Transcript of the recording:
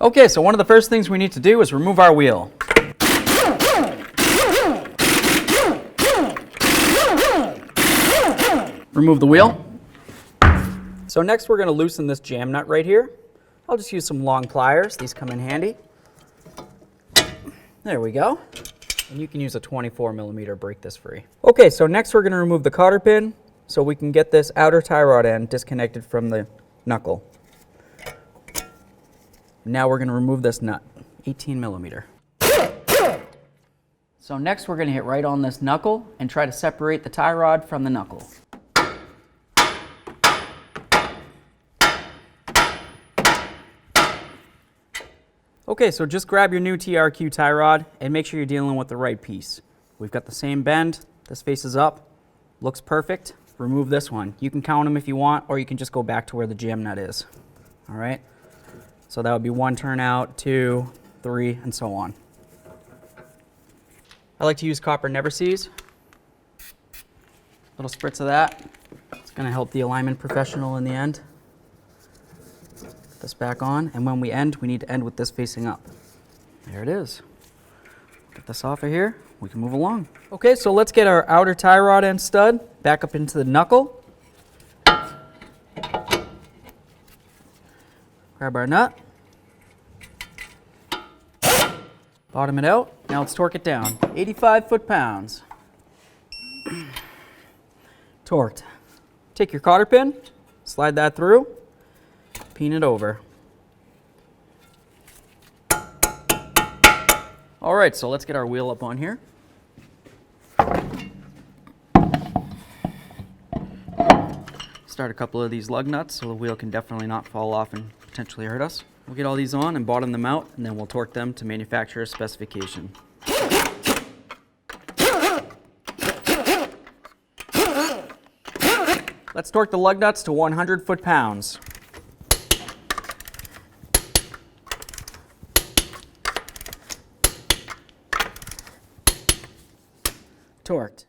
Okay, so one of the first things we need to do is remove our wheel. Remove the wheel. So next we're going to loosen this jam nut right here. I'll just use some long pliers. These come in handy. There we go. And you can use a 24mm to break this free. Okay, so next we're going to remove the cotter pin so we can get this outer tie rod end disconnected from the knuckle. Now we're going to remove this nut, 18mm. So next we're going to hit right on this knuckle and try to separate the tie rod from the knuckle. Okay, so just grab your new TRQ tie rod and make sure you're dealing with the right piece. We've got the same bend, this faces up, looks perfect. Remove this one. You can count them if you want, or you can just go back to where the jam nut is. All right, so that would be 1 turnout, 2, 3, and so on. I like to use copper never sees. Little spritz of that. It's going to help the alignment professional in the end. Put this back on, and when we end, we need to end with this facing up. There it is. Get this off of here, we can move along. Okay, so let's get our outer tie rod end stud back up into the knuckle. Grab our nut. Bottom it out. Now let's torque it down. 85 foot-pounds. Torqued. Take your cotter pin, slide that through, pin it over. All right, so let's get our wheel up on here. Start a couple of these lug nuts so the wheel can definitely not fall off and potentially hurt us. We'll get all these on and bottom them out, and then we'll torque them to manufacturer's specification. Let's torque the lug nuts to 100 foot-pounds. Torqued.